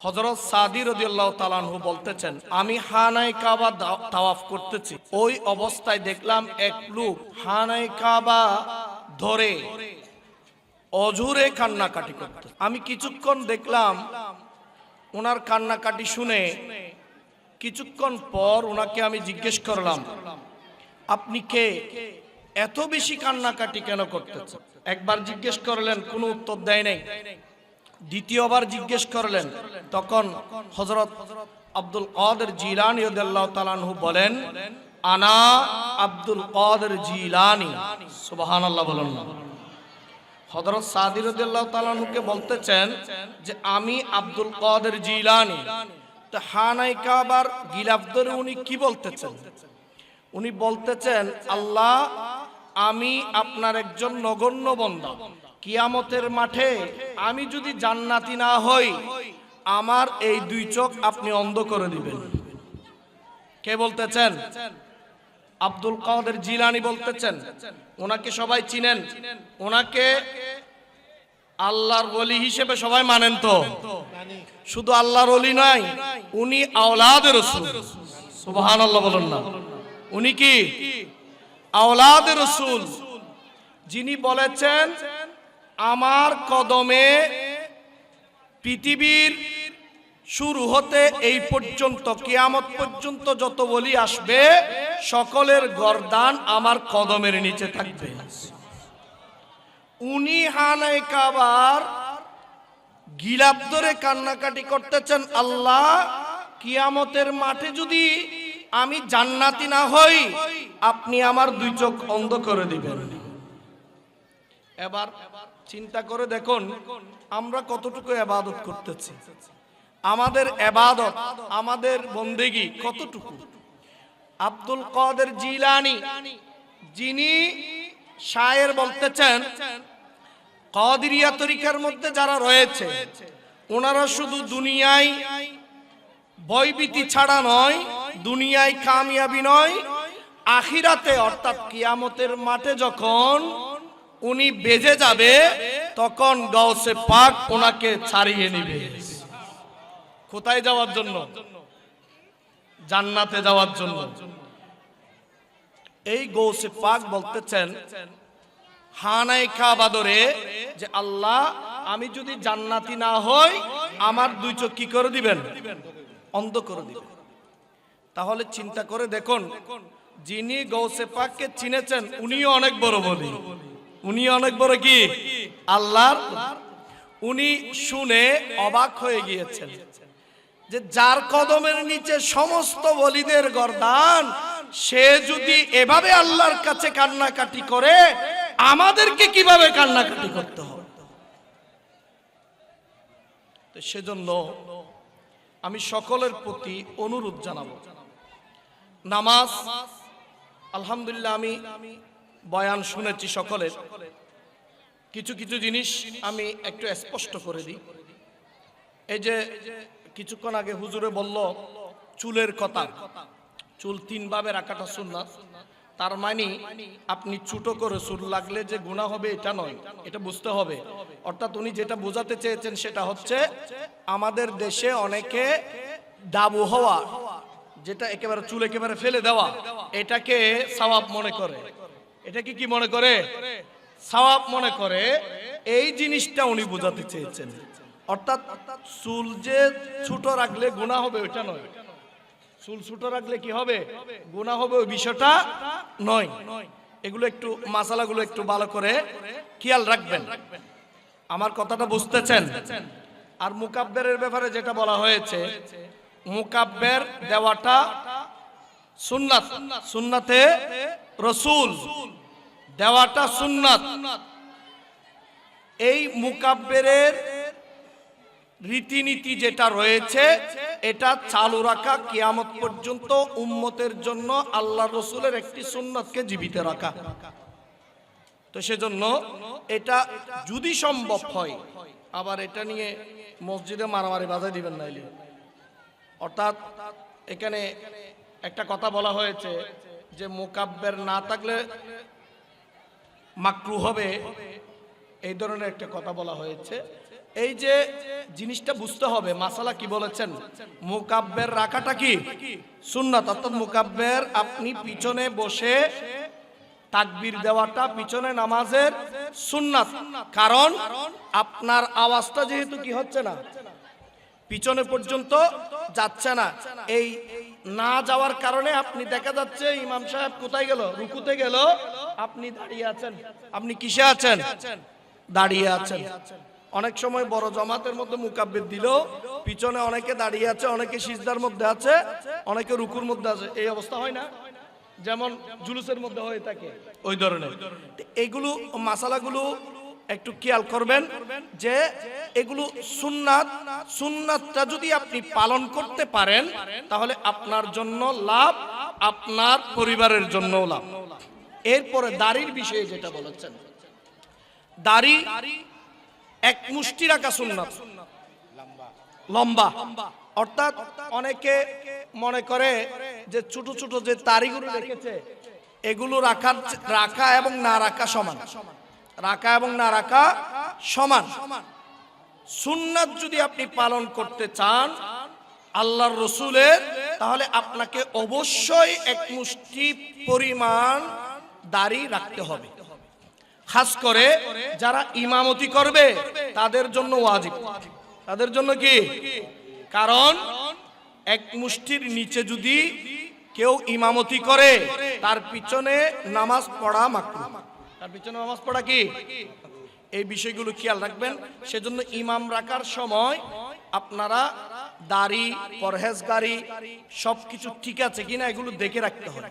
হযরত সাদি রাদিয়াল্লাহু তাআলা আনহু বলতেছেন, আমি হানায়ে কাবা তাওয়াফ করতেছি, ওই অবস্থায় দেখলাম এক লোক হানায়ে কাবা ধরে অজুরে কান্নাকাটি করতে। আমি কিছুক্ষণ দেখলাম, ওনার কান্নাকাটি শুনে কিছুক্ষণ পর ওনাকে আমি জিজ্ঞেস করলাম, আপনি কে, এত বেশি কান্নাকাটি কেন করতেছেন? একবার জিজ্ঞেস করলেন, কোনো উত্তর দেয় নাই। দ্বিতীয়বার জিজ্ঞেস করলেন, তখন হযরত আব্দুল কাদের জিলানী রাদিয়াল্লাহু তাআলা আনহু বলেন, আনা আব্দুল কাদের জিলানী। সুবহানাল্লাহ বলুন না। হযরত সাদি রাদিয়াল্লাহু তাআলা আনহুকে বলতেছেন যে আমি আব্দুল কাদের জিলানী। তো হানায়ে কাবার গিলাফ ধরে উনি কি বলতেছেন? উনি বলতেছেন, আল্লাহ, আমি আপনার একজন নগণ্য বান্দা, কিয়ামতের মাঠে আমি যদি জান্নাতি না হই, আমার এই দুই চোখ আপনি অন্ধ করে দিবেন। কে বলতেছেন? আব্দুল কাদের জিলানী বলতেছেন। ওনাকে সবাই চিনেন, ওনাকে আল্লাহর ওলি হিসেবে সবাই মানেন তো? শুধু আল্লাহর ওলি নয়, উনি আওলাদে রাসূল। সুবহানাল্লাহ বলুন না। উনি কি আওলাদে রাসূল, যিনি বলেছেন আমার কদমে পৃথিবীর শুরু হতে এই পর্যন্ত কিয়ামত পর্যন্ত যত ওলি আসবে, সকলের গর্দান আমার কদমের নিচে থাকবে। উনি হানায়ে কাবার গিলাফ ধরে কান্নাকাটি করতেছেন, আল্লাহ, কিয়ামতের মাঠে যদি আমি জান্নাতি না হই, আপনি আমার দুই চোখ অন্ধ করে দিবেন। এবার চিন্তা করে দেখুন, আমরা কতটুকু ইবাদত করতেছি, আমাদের ইবাদত, আমাদের বন্দেগী কতটুকু। আব্দুল কাদের জিলানী, যিনি শায়ের, বলতেছেন কাদেরিয়া তরিকার মধ্যে যারা রয়েছে, ওনারা শুধু দুনিয়ায় ভয়ভীতি ছাড়া নয়, দুনিয়ায় কামিয়াবি নয়, আখিরাতে অর্থাৎ কিয়ামতের মাঠে যখন উনি বেজে যাবে, তখন গাউসে পাক ওনাকে ছাড়িয়ে নেবে। কোথায় যাওয়ার জন্য? জান্নাতে যাওয়ার জন্য। এই গাউসে পাক বলতেছেন হানায়ে কাবা ধরে যে আল্লাহ, আমি যদি জান্নাতি না হই, আমার দুই চোখ কি করে দিবেন? অন্ধ করে দিবেন। তাহলে চিন্তা করে দেখুন, যিনি গাউসে পাককে চিনেছেন, উনিও অনেক বড় বলি, উনি অনেক বড় কি আল্লাহর। উনি শুনে অবাক হয়ে গিয়েছেন যে যার কদমের নিচে সমস্ত ওলিদের গর্দান, সে যদি এভাবে আল্লাহর কাছে কান্নাকাটি করে, আমাদেরকে কিভাবে কান্নাকাটি করতে হবে? তো সেজন্য আমি সকলের প্রতি অনুরোধ জানাবো, নামাজ, আলহামদুলিল্লাহ আমি বয়ান শুনেছি সকলের, কিছু কিছু জিনিস আমি একটু স্পষ্ট করে দিই। এই যে কিছুক্ষণ আগে হুজুরে বলল চুলের কথা, চুল তিন ভাবে রাখাটা সুন্নাত। তার মানে আপনি ছোটো করে চুল লাগলে যে গুনাহ হবে এটা নয়, এটা বুঝতে হবে। অর্থাৎ উনি যেটা বোঝাতে চেয়েছেন সেটা হচ্ছে, আমাদের দেশে অনেকে ডাবু হওয়া, যেটা একেবারে চুল একেবারে ফেলে দেওয়া, এটাকে সওয়াব মনে করে। এটাকে কি মনে করে? সওয়াব মনে করে। এই জিনিসটা উনি বোঝাতে চেয়েছেন। অর্থাৎ চুল যে ছোট রাখলে গুনাহ হবে ওইটা নয়, চুল ছোট রাখলে কি হবে? গুনাহ হবে, ওই বিষয়টা নয়। এগুলো একটু মাসালাগুলো একটু ভালো করে খেয়াল রাখবেন। আমার কথাটা বুঝতেছেন? আর মুকাব্বেরের ব্যাপারে যেটা বলা হয়েছে, মুকাব্বের দেওয়াটা সুন্নাত, সুন্নাতে রাসূল দেওয়াটা সুন্নাত। এই মুকাব্বেরের রীতিনীতি যেটা রয়েছে, এটা চালু রাখা কিয়ামত পর্যন্ত উম্মতের জন্য আল্লাহ রসুলের একটি সুন্নতকে জীবিত রাখা। তো সেজন্য এটা যদি সম্ভব হয়, আবার এটা নিয়ে মসজিদে মারামারি বাজায় দিবেন নাইলে। অর্থাৎ এখানে একটা কথা বলা হয়েছে যে মুকাব্বের না থাকলে মাকরুহ হবে, এই ধরনের একটা কথা বলা হয়েছে। এই যে জিনিসটা বুঝতে হবে, মাসালা কি বলেছেন, মুকাব্বের রাখাটা কি সুন্নাত, অর্থাৎ মুকাব্বের আপনি পিছনে বসে তাকবীর দেওয়াটা পিছনে নামাজের সুন্নাত। কারণ আপনার আওয়াজটা যেহেতু কি হচ্ছে না, পিছনে পর্যন্ত যাচ্ছে না, এই না যাওয়ার কারণে আপনি দেখা যাচ্ছে ইমাম সাহেব কোথায় গেল, রুকুতে গেল, আপনি দাঁড়িয়ে আছেন। আপনি কিসে আছেন? দাঁড়িয়ে আছেন। অনেক সময় বড় জামাতের মধ্যে মুকাব্বির দিল, পিছনে অনেকে দাঁড়িয়ে আছে, অনেকে সিজদার মধ্যে আছে, অনেকে রুকুর মধ্যে আছে, এই অবস্থা হয় না? যেমন জুলুসের মধ্যে হয়ে থাকে ওই ধরনের। এইগুলো মাসালাগুলো একটু খেয়াল করবেন যে এগুলো সুন্নাত। সুন্নাতটা যদি আপনি পালন করতে পারেন তাহলে আপনার জন্য লাভ, আপনার পরিবারের জন্য লাভ। এরপরে দাড়ির বিষয়ে যেটা বলেছেন, দাড়ি এক মুষ্টি রাখা সুন্নাত, লম্বা। অর্থাৎ অনেকে মনে করে যে ছোট ছোট যে দাড়িগুলো রেখেছে এগুলো রাখা এবং না রাখা সমান, রাখা এবং না রাখা সমান। সুন্নাত যদি আপনি পালন করতে চান আল্লাহর রসুলের, তাহলে আপনাকে অবশ্যই এক মুষ্টি পরিমাণ দাড়ি রাখতে হবে। খাস করে যারা ইমামতি করবে তাদের জন্য ওয়াজিব। তাদের জন্য কি? কারণ এক মুষ্টির নিচে যদি কেউ ইমামতি করে তার পিছনে নামাজ পড়া মাকরুহ। তার পিছনে নামাজ পড়া কি? এই বিষয়গুলো খেয়াল রাখবেন। সেজন্য ইমাম রাখার সময় আপনারা দাড়ি, পরহেজগারি সবকিছু ঠিক আছে কিনা এগুলো দেখে রাখতে হবে।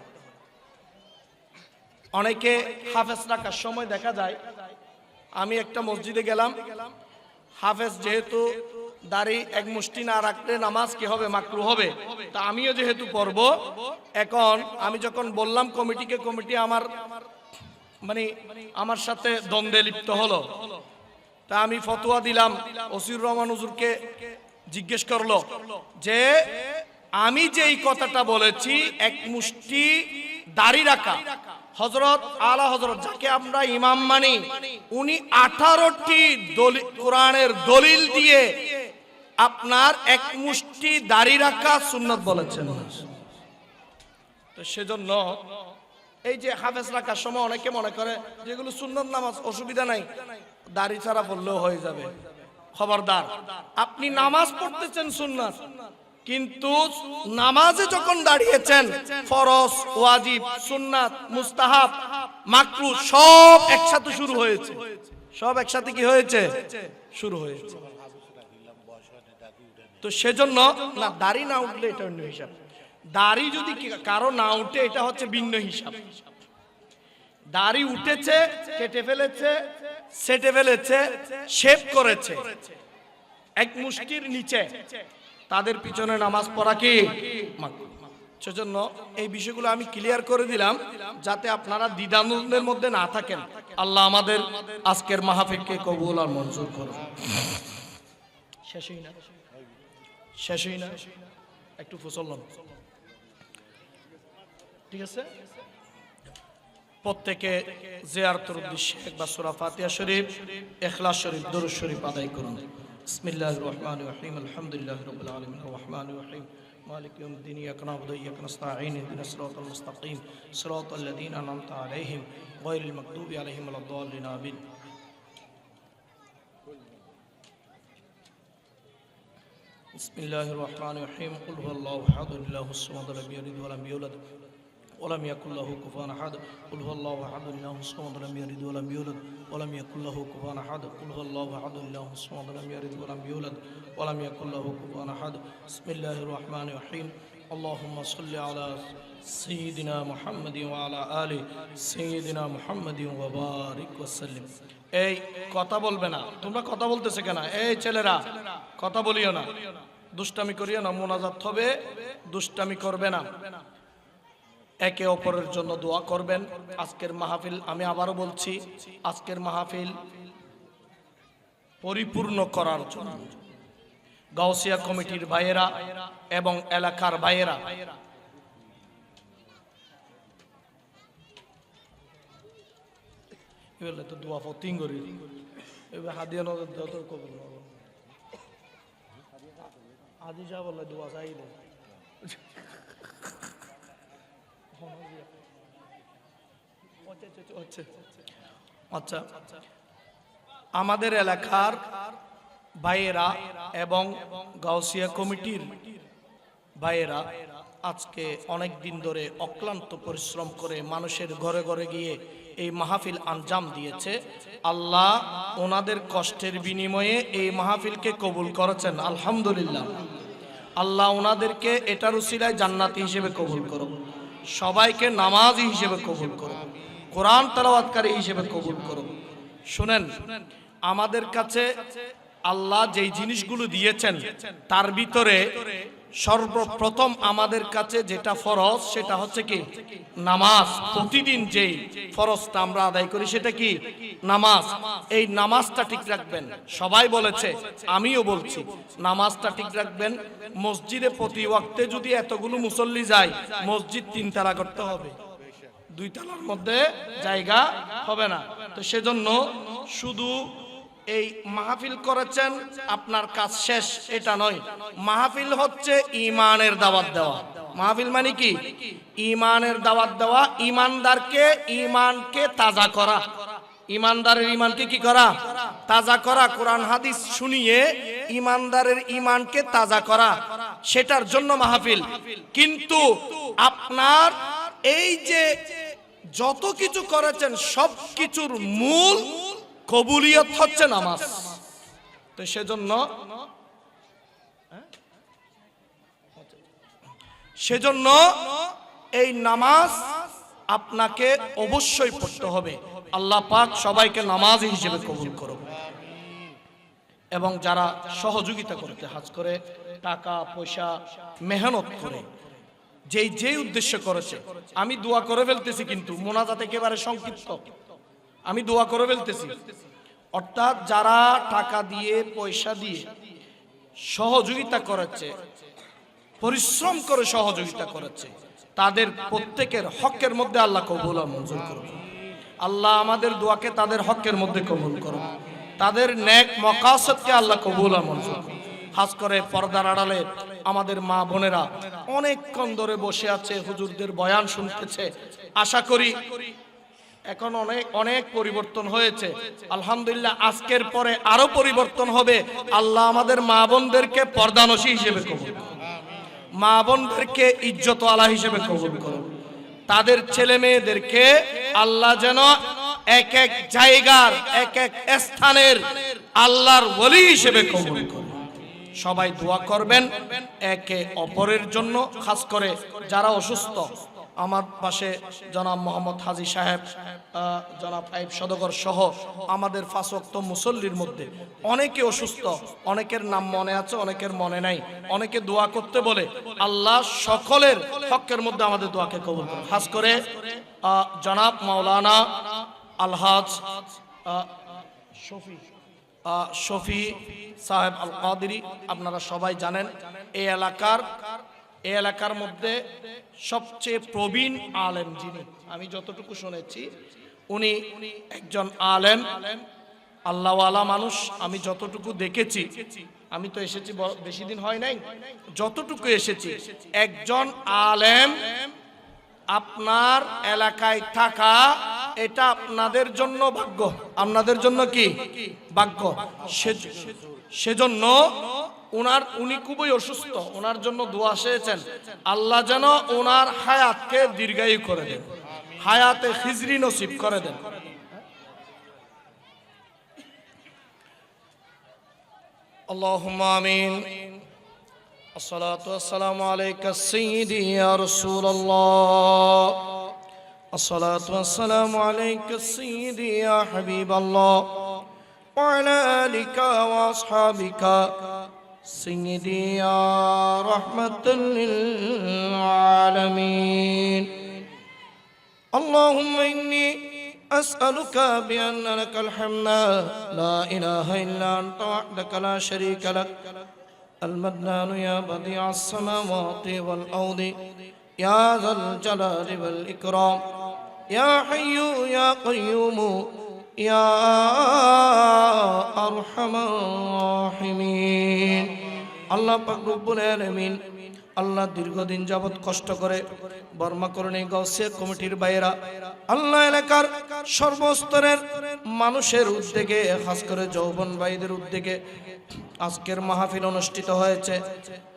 অনেকে হাফেজ রাখার সময় দেখা যায়, আমি একটা মসজিদে গেলাম, হাফেজ যেহেতু দাড়ি এক মুষ্টি না রাখলে নামাজ কি হবে? মাকরুহ হবে। তা আমিও যেহেতু পড়ব, এখন আমি যখন বললাম কমিটিকে, কমিটি আমার সাথে দ্বন্দ্বে লিপ্ত হলো। তা আমি ফতোয়া দিলাম, ওসির রহমান হুজুরকে জিজ্ঞেস করলো যে আমি যে এই কথাটা বলেছি এক মুষ্টি দাড়ি রাখা, হযরত আলা হযরত যাকে আমরা ইমাম মানি, উনি 18টি কোরআনের দলিল দিয়ে আপনার এক মুষ্টি দাড়ি রাখা সুন্নাত বলেছেন। তো সেজন্য এই যে হাফেজ রাখার সময় অনেকে মনে করে যেগুলো সুন্নাত নামাজ, অসুবিধা নাই, দাড়ি ছাড়া পড়লেও হয়ে যাবে। খবরদার, আপনি নামাজ পড়তেছেন সুন্নাত, কিন্তু নামাজে যখন দাঁড়িয়েছেন ফরজ, ওয়াজিব, সুন্নাত, মুস্তাহাব, মাকরুহ সব একসাথে শুরু হয়েছে। সব একসাথে কি হয়েছে? শুরু হয়েছে। তো সেজন্য না, দাড়ি না উঠলে এটা অন্য হিসাব। দাড়ি যদি কারো না উঠে এটা হচ্ছে ভিন্ন হিসাব। দাড়ি উঠেছে, কেটে ফেলেছে, সেটে ফেলেছে, শেভ করেছে এক মুষ্টির নিচে, তাদের পিছনে নামাজ পড়া কি মাকরুহ। সেজন্য এই বিষয়গুলো আমি ক্লিয়ার করে দিলাম যাতে আপনারা দ্বিধাদ্বন্দ্বের মধ্যে না থাকেন। আল্লাহ আমাদের আজকের মাহফিলকে কবুল আর মঞ্জুর করুন। শেষ হই না, একটু ফুসললাম, ঠিক আছে? প্রত্যেকে জিয়ারতের উদ্দেশ্যে একবার সূরা ফাতিহা শরীফ, ইখলাস শরীফ, দরুদ শরীফ আদায় করুন। বিসমিল্লাহির রহমানির রহিম, আলহামদুলিল্লাহি রাব্বিল আলামিন, আর রহমানির রহিম, মালিক ইয়াউমিদ্দিন, ইয়াকা না'বুদু ওয়া ইয়াকা নাস্তাঈন, ইহদিনাস সিরাতাল মুস্তাকিম, সিরাতাল লাযীনা আন'আমতা আলাইহিম গায়রিল মাগদুবি আলাইহিম ওয়ালাদ-দাল্লিন, আমিন। বিসমিল্লাহির রহমানির রহিম, কুল হুয়াল্লাহু আহাদ, আল্লাহুস সামাদ, লাম ইয়ালিদ ওয়া লাম ইউলাদ ولم يكن له كفوا احد قل هو الله احد الله الصمد لم يلد ولم يولد ولم يكن له كفوا احد قل هو الله احد الله الصمد لم يلد ولم يولد ولم يكن له كفوا احد بسم الله الرحمن الرحيم اللهم صل على سيدنا محمد وعلى ال سيدنا محمد وبارك وسلم। এই কথা বলবে না, তোমরা কথা বলতেছে কেন? এই ছেলেরা কথা বলিও না, দুষ্টামি করিও না, মোনাজাত হবে, দুষ্টামি করবে না। একে অপরের জন্য দোয়া করবেন। আজকের মাহফিল, আমি আবারও বলছি, আজকের মাহফিল পরিপূর্ণ করার জন্য গাউসিয়া কমিটির ভাইয়েরা এবং এলাকার ভাইয়েরা এগুলো তো দোয়া ফতিং করি, এবার হাদিয়া নজর কবুল আজি যা বলে দোয়া চাইলে আচ্ছা, আমাদের এলাকার ভাইয়েরা এবং গাউসিয়া কমিটির ভাইয়েরা আজকে অনেক দিন ধরে অক্লান্ত পরিশ্রম করে মানুষের ঘরে ঘরে গিয়ে এই মাহফিল আঞ্জাম দিয়েছে। আল্লাহ ওনাদের কষ্টের বিনিময়ে এই মাহফিলকে কবুল করেছেন, আলহামদুলিল্লাহ। আল্লাহ ওনাদেরকে এটার উসিলায় জান্নাতি হিসেবে কবুল করো, সবাইকে নামাজি হিসেবে কবুল করো, কোরআন তেলাওয়াতকারী হিসেবে কবুল করো। শুনেন, আমাদের কাছে আল্লাহ যেই জিনিসগুলো দিয়েছেন তার ভিতরে সর্বপ্রথম আমাদের কাছে যেটা ফরজ সেটা হচ্ছে কি নামাজ। প্রতিদিন যেই ফরজটা আমরা আদায় করি সেটা কি নামাজ। এই নামাজটা ঠিক রাখবেন, সবাই বলেছে, আমিও বলছি, নামাজটা ঠিক রাখবেন। মসজিদে প্রতি ওয়াক্তে যদি এতগুলো মুসল্লি যায়, মসজিদ 3 তালা করতে হবে, 2 তালার মধ্যে জায়গা হবে না। তো সেজন্য শুধু এই মাহফিল করেছেন আপনার কাজ শেষ এটা নয়। মাহফিল হচ্ছে ঈমানের দাওয়াত দেওয়া। মাহফিল মানে কি? ঈমানের দাওয়াত দেওয়া, ঈমানদারকে ঈমানকে তাজা করা, ঈমানদারের ঈমানকে কি করা? তাজা করা। কোরআন হাদিস শুনিয়ে ঈমানদারের ঈমানকে তাজা করা, সেটার জন্য মাহফিল। কিন্তু আপনার এই যে যত কিছু করেছেন সব কিছুর মূল কবুলিয়ত হচ্ছে নামাজ। তো সেজন্য এই নামাজ আপনাকে অবশ্যই পড়তে হবে। আল্লাহ পাক সবাইকে নামাজি হিসেবে কবুল করুন। এবং যারা সহযোগিতা করতে হাজ করে, টাকা পয়সা মেহনত করে, যেই উদ্দেশ্য করেছে, আমি দোয়া করে ফেলতেছি, কিন্তু মোনাজাত একেবারে সংক্ষিপ্ত, আমি দোয়া করে ফেলতেছি। অর্থাৎ যারা টাকা দিয়ে পয়সা দিয়ে সহযোগিতা করেছে, পরিশ্রম করে সহযোগিতা করেছে, তাদের প্রত্যেকের হকের মধ্যে আল্লাহ কবুল আর মঞ্জুর করুন। আল্লাহ আমাদের দোয়াকে তাদের হকের মধ্যে কবুল করুন, তাদের নেক মাকাসদকে আল্লাহ কবুল আর মঞ্জুর করুন। খাস করে পর্দার আড়ালে আমাদের মা বোনেরা অনেকক্ষণ ধরে বসে আছে, হুজুরদের বয়ান শুনতেছে। আশা করি এখন অনেক পরিবর্তন হয়েছে, আলহামদুলিল্লাহ। আজকের পরে আরো পরিবর্তন হবে। আল্লাহ আমাদের মা বোনদেরকে পর্দানশী হিসেবে কবুল করুন, মা বোনদেরকে ইজ্জত আলা হিসেবে কবুল করুন, তাদের ছেলে মেয়েদেরকে আল্লাহ যেন এক এক জায়গার এক এক স্থানের আল্লাহর ওলি হিসেবে কবুল করুন। সবাই দোয়া করবেন একে অপরের জন্য, খাস করে যারা অসুস্থ। আমার পাশে জনাব মোহাম্মদ হাজী সাহেব, জনাব আইব সদগর সহ আমাদের 5 ওয়াক্ত মুসল্লির মধ্যে অনেকে অসুস্থ, অনেকের নাম মনে আছে, অনেকের মনে নাই, অনেকে দোয়া করতে বলে। আল্লাহ সকলের হকের মধ্যে আমাদের দোয়াকে কবুল করুন। খাস করে জনাব মাওলানা আলহাজ শফি সাহেব আল কাদেরী, আপনারা সবাই জানেন এই এলাকার মধ্যে সবচেয়ে প্রবীণ আলেম যিনি, আমি যতটুকু শুনেছি উনি একজন আলেম, আল্লাহওয়ালা মানুষ। আমি যতটুকু দেখেছি, আমি তো এসেছি বেশি দিন হয় নাই, যতটুকু এসেছি, একজন আলেম আপনার এলাকায় থাকা এটা আপনাদের জন্য ভাগ্য, আপনাদের জন্য কি ভাগ্য। সেজন্য উনি খুবই অসুস্থ, ওনার জন্য দোয়া চেয়েছেন। আল্লাহ যেন ওনার হায়াতকে দীর্ঘায়ু করে দেন, হায়াতে খিজরি নসিব করে দেন। আল্লাহুম্মা আমিন। আসসালাতু ওয়াসসালামু আলাইকা সাইয়্যিদি ইয়া রাসূলুল্লাহ, আসসালাতু ওয়াসসালামু আলাইকা সাইয়্যিদি ইয়া হাবিবাল্লাহ, ওয়া আলা আলিকা ওয়া আসহাবিকা সাইয়্যিদি ইয়া রাহমাতাল লিল আলামিন। আল্লাহুম্মা ইন্নী আসআলুকা বিআন্না লাকাল হামদা লা ইলাহা ইল্লা আনতা ওয়াহদাকা লা শারীকা লাক المنان يا بديع السماوات والأرض يا ذا الجلال والإكرام يا حي يا قيوم يا أرحم الراحمين আল্লাহ পাক রব্বুল আলামিন আল্লাহ দীর্ঘদিন যাবত কষ্ট করে বর্মা করণী গাউসিয়া কমিটির বাইরা আল্লাহ এলাকার সর্বস্তরের মানুষের উদ্যোগে খাস করে যৌবন ভাইদের উদ্যোগে আজকের মাহফিল অনুষ্ঠিত হয়েছে।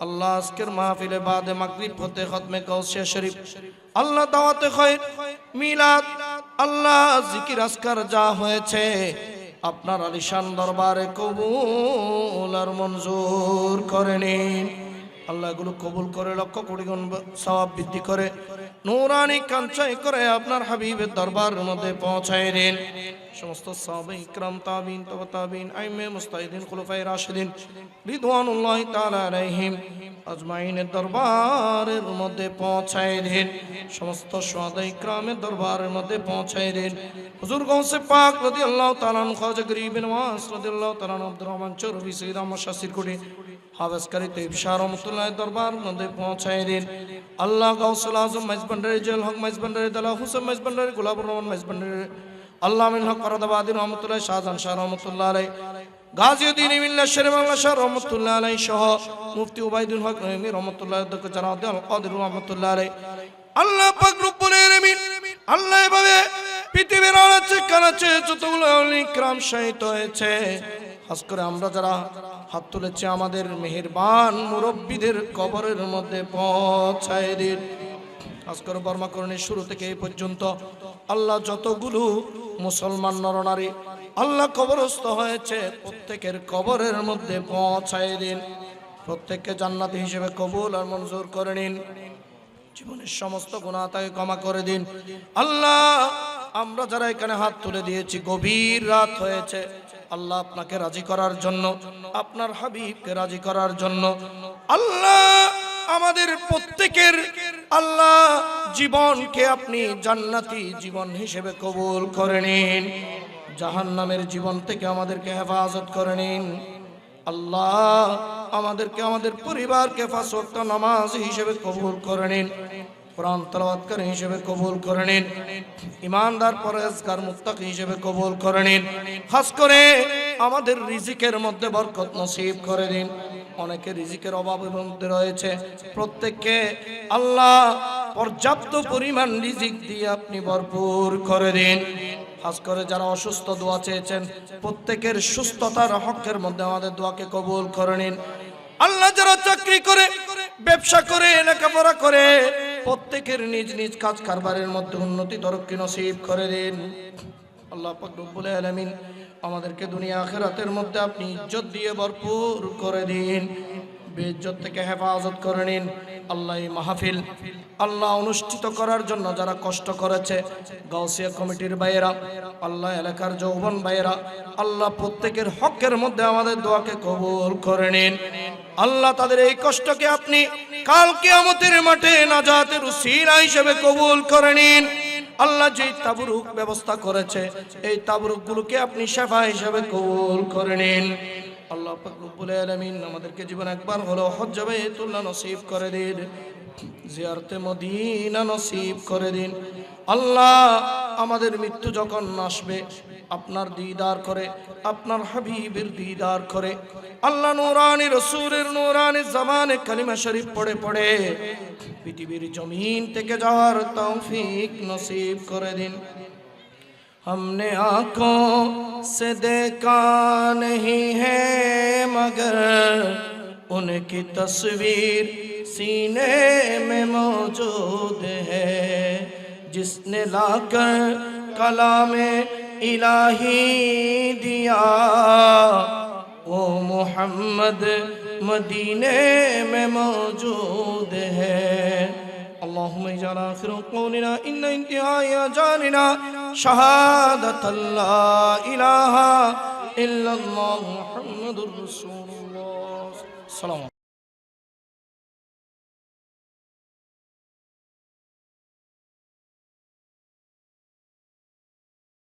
আল্লাহ আজকের মাহফিলে বাদে মাগরিব হতে খতমে গাউসিয়া শরীফ আল্লাহ দাওয়াতে খায়র মিলাদ আল্লাহ জিকির আজকার যা হয়েছে আপনার আলিশান দরবারে কবুল আর মঞ্জুর করে নিন। আল্লাহ এগুলো কবুল করে লক্ষ কোটি গুণ সওয়াব বৃদ্ধি করে নূরানি কাঞ্চাই করে আপনার হাবিবের দরবারের মধ্যে পৌঁছায় দিন। সমস্ত সাহাবা ইকরাম তাবিন তওবা তাবিন আইমে মুস্তাহিদিন খুলাফায়ে রাশিদিন রিদওয়ানুল্লাহি তাআলা আলাইহিম আজমাইনের দরবারের মধ্যে পৌঁছায় দিন। সমস্ত শুহাদা ইকরামের দরবারের মধ্যে পৌঁছায় দিন। হুজুর গৌসে পাক রাদিয়াল্লাহু তাআলা আনহু খাজা গরিব নওয়াজ রাদিয়াল্লাহু তাআলা আনহু আব্দুর রহমান চৌধুরী সৈয়দ আহমদ শাহ সিরকুটি হাফেজকারী তৈয়ব শাহ রহমাতুল্লাহ দরবার মধ্যে পৌঁছায় দিন। আল্লাহ গাউসুল আজম মাইজবান্ডারি জেল হক মাইজবান্ডারি দালা হুসেন মাইজবান্ডারি গোলাবুর রহমান মাইজবান্ডারি আল্লাহ আমিন হক ফরদাবাদী রহমাতুল্লাহ শাহজাহান শাহ রহমাতুল্লাহ আলাইহি গাজীউদ্দিন মিল্লাত শরীফ বাংলা শাহ রহমাতুল্লাহ আলাইহি সহ মুফতি উবাইদুল হক রহিমি রহমাতুল্লাহ অধ্যক্ষ জানাব আল কাদের রহমাতুল্লাহ আলাইহি আল্লাহ পাক রব্বুল আলামিন আল্লাহ এভাবে পৃথিবীর আনাচে কানাচে যতগুলো আউলিয়া ইকরাম শহীদ হয়েছে খাস করে আমরা যারা হাত তুলেছে আমাদের মেহেরবান মুরব্বীদের কবরের মধ্যে পৌঁছায় দিন। খাস করে বর্মা করণীর শুরু থেকে এই পর্যন্ত আল্লাহ যতগুলো মুসলমান নরনারী আল্লাহ কবরস্থ হয়েছে প্রত্যেকের কবরের মধ্যে পৌঁছায় দিন। প্রত্যেককে জান্নাতি হিসেবে কবুল আর মঞ্জুর করে নিন। জীবনের সমস্ত গুনাহ তাকে ক্ষমা করে দিন। আল্লাহ আমরা যারা এখানে হাত তুলে দিয়েছি গভীর রাত হয়েছে আল্লাহ আপনাকে রাজি করার জন্য আপনার হাবিবকে রাজি করার জন্য আল্লাহ আমাদের প্রত্যেকের আল্লাহ জীবনকে আপনি জান্নাতি জীবন হিসেবে কবুল করে নিন। জাহান্নামের জীবন থেকে আমাদেরকে হেফাজত করে নিন। আল্লাহ আমাদেরকে আমাদের পরিবারকে পাঁচ ওয়াক্ত নামাজ হিসেবে কবুল করে নিন। কোরআন তেলাওয়াতকারী হিসেবে কবুল করে নিন। ঈমানদার পরহেজগার মুত্তাকি হিসেবে কবুল করে নিন। খাস করে আমাদের রিজিকের মধ্যে বরকত নসিব করে দিন। অনেকে রিজিকের অভাবের মধ্যে রয়েছে প্রত্যেককে আল্লাহ পর্যাপ্ত পরিমাণ রিজিক দিয়ে আপনি ভরপুর করে দিন। খাস করে যারা অসুস্থ দোয়া চেয়েছেন প্রত্যেকের সুস্থতার হকের মধ্যে আমাদের দোয়াকে কবুল করে নিন। আল্লাহ যারা চাকরি করে ব্যবসা করে লেখাপড়া করে প্রত্যেকের নিজ নিজ কাজ কারবারের মধ্যে উন্নতি তরক্কি নসিব করে দিন। আল্লাহ পাক রব্বুল আলামিন আমাদেরকে দুনিয়া আখিরাতের মধ্যে আপনি ইজ্জত দিয়ে ভরপুর করে দিন। বেইজ্জত থেকে হেফাজত করে নিন। আল্লাহ এই মাহফিল আল্লাহ অনুষ্ঠিত করার জন্য যারা কষ্ট করেছে গাউসিয়া কমিটির ভাইয়েরা আল্লাহ এলাকার যৌবন ভাইয়েরা আল্লাহ প্রত্যেকের হকের মধ্যে আমাদের দোয়াকে কবুল করে নিন। আল্লাহ তাদের এই কষ্টকে আপনি কাল কিয়ামতের মাঠে নাজাতের উসিলা হিসেবে কবুল করে নিন। আল্লাহ যেই তাবরুক ব্যবস্থা করেছে এই তাবরুক গুলোকে আপনি শাফা হিসেবে কবুল করে নিন। আল্লাহ পাক রব্বুল আলামিন আমাদেরকে জীবন একবার হলো হজ বাইতুল্লাহ নসিব করে দিন। জিয়ারতে মদিনা নসিব করে দিন। আল্লাহ আমাদের মৃত্যু যখন আসবে আপনার দিদার করে আপনার হাবিবের দিদার করে আল্লাহ নূরানি রাসূলের নূরানি জামানে কালিমা শরীফ পড়ে পড়ে পৃথিবীর জমিন থেকে যাওয়ার তৌফিক নসিব করে দিন। हमने आँखों से देखा नहीं है मगर उनकी तस्वीर सीने में मौजूद है। जिसने लाकर कलामे इलाही दिया वो मोहम्मद मदीने में मौजूद है। اللهم اجعل آخر قولنا إن انتهاء أجالنا شهادة لا إله إلا الله محمد رسول الله.